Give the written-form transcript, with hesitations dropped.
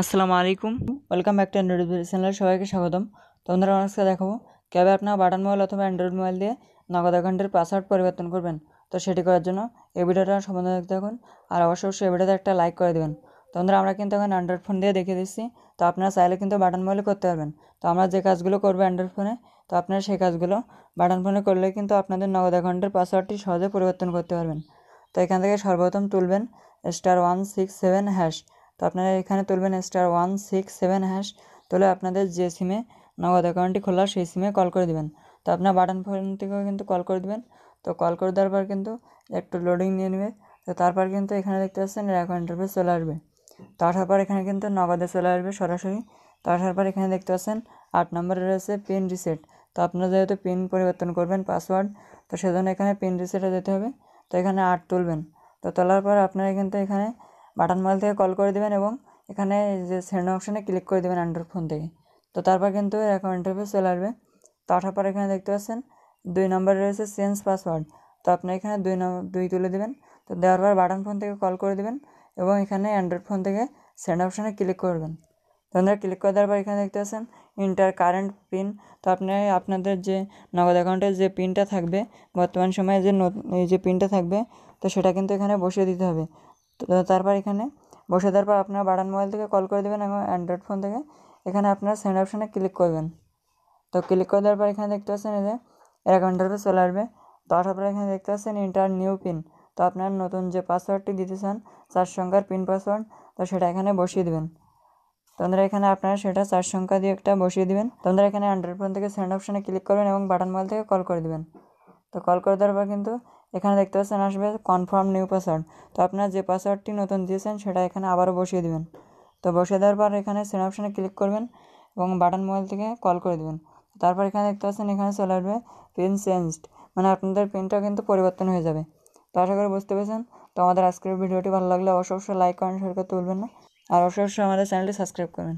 আসসালামু আলাইকুম, welcome back to Android চ্যানেলে সবাইকে স্বাগতম। তো বন্ধুরা, আজকে দেখাবো কীভাবে আপনার বাটন মোবাইল অথবা অ্যান্ড্রয়েড মোবাইল দিয়ে নগদ অ্যাকাউন্টের পাসওয়ার্ড পরিবর্তন করবেন। তো সেটি করার জন্য এই ভিডিওটা সম্বন্ধে দেখতে থাকুন, আর অবশ্যই এই ভিডিওতে একটা লাইক করে দেবেন। তো বন্ধুরা, আমরা কিন্তু এখন অ্যান্ড্রয়েড ফোন দিয়ে দেখিয়ে দিচ্ছি, তো আপনারা চাইলে কিন্তু বাটন মোবাইলে করতে পারবেন। তো আমরা যে কাজগুলো করবো অ্যান্ড্রয়েড ফোনে, তো আপনারা সেই কাজগুলো বাটন ফোনে করলে কিন্তু আপনাদের নগদ অ্যাকাউন্টের পাসওয়ার্ডটি সহজে পরিবর্তন করতে পারবেন। তো এখান থেকে সর্বপ্রথম তুলবেন *167#। তো আপনারা এখানে তুলবেন *167#, তুলে আপনাদের যে সিমে নগদ অ্যাকাউন্টটি খোলা সেই সিমে কল করে দেবেন। তো আপনার বাটন ফোন থেকেও কিন্তু কল করে দেবেন। তো কল করে দেওয়ার পর কিন্তু একটু লোডিং নিয়ে নেবে। তো তারপর কিন্তু এখানে দেখতে পাচ্ছেন এরকম ইন্টারফেস চলে আসবে। তো আসার পর এখানে কিন্তু নগদে চলে আসবে সরাসরি। তো আসার পর এখানে দেখতে পাচ্ছেন 8 নম্বরে রয়েছে পিন রিসেট। তো আপনারা যেহেতু পিন পরিবর্তন করবেন পাসওয়ার্ড, তো সেজন্য এখানে পিন রিসেটে যেতে হবে। তো এখানে 8 তুলবেন। তো তোলার পর আপনারা কিন্তু এখানে বাটন মোবাইল থেকে কল করে দেবেন এবং এখানে যে সেন্ড অপশানে ক্লিক করে দেবেন অ্যান্ড্রয়েড ফোন থেকে। তো তারপর কিন্তু এরকম ইন্টারফেস চলে আসবে। তো আসার পর এখানে দেখতে পাচ্ছেন 2 নম্বরে রয়েছে চেঞ্জ পাসওয়ার্ড। তো আপনি এখানে 2 তুলে দেবেন। তো দেওয়ার পর বাটন ফোন থেকে কল করে দেবেন এবং এখানে অ্যান্ড্রয়েড ফোন থেকে সেন্ড অপশানে ক্লিক করবেন। তো আপনারা ক্লিক করে দেওয়ার পর এখানে দেখতে পাচ্ছেন ইন্টার কারেন্ট পিন। তো আপনি আপনাদের যে নগদ অ্যাকাউন্টের যে পিনটা থাকবে, বর্তমান সময়ে যে এই যে পিনটা থাকবে, তো সেটা কিন্তু এখানে বসিয়ে দিতে হবে। তো তারপর এখানে বসে দেওয়ার পর আপনার বাটন মোবাইল থেকে কল করে দেবেন এবং অ্যান্ড্রয়েড ফোন থেকে এখানে আপনার সেন্ড অপশানে ক্লিক করবেন। তো ক্লিক করে দেওয়ার পর এখানে দেখতে পাচ্ছেন এই যে এরকম ইন্টারফেস চলে আসবে। তো আসার পরে এখানে দেখতে পাচ্ছেন ইন্টার নিউ পিন। তো আপনার নতুন যে পাসওয়ার্ডটি দিতে চান 4 সংখ্যার পিন পাসওয়ার্ড, তো সেটা এখানে বসিয়ে দেবেন। তো এখানে আপনারা সেটা 4 সংখ্যা দিয়ে একটা বসিয়ে দিবেন। তো এখানে অ্যান্ড্রয়েড ফোন থেকে সেন্ড অপশানে ক্লিক করবেন এবং বাটন মোবাইল থেকে কল করে দেবেন। তো কল করে দেওয়ার পর কিন্তু এখানে দেখতে পাচ্ছেন আসবে কনফার্ম নিউ পাসওয়ার্ড। তো আপনার যে পাসওয়ার্ডটি নতুন দিয়েছেন সেটা এখানে আবারও বসিয়ে দেবেন। তো বসিয়ে দেওয়ার পর এখানে সেন্ড অপশানে ক্লিক করবেন এবং বাটন মোবাইল থেকে কল করে দেবেন। তারপর এখানে দেখতে পাচ্ছেন এখানে চলে আসবে পিন চেঞ্জড, মানে আপনাদের পিনটাও কিন্তু পরিবর্তন হয়ে যাবে। তো আশা করি বুঝতে পেরেছেন। তো আমাদের আজকের ভিডিওটি ভালো লাগলে অবশ্যই লাইক কমেন্ট শেয়ার করতে ভুলবেন না, আর অবশ্যই আমাদের চ্যানেলটি সাবস্ক্রাইব করবেন।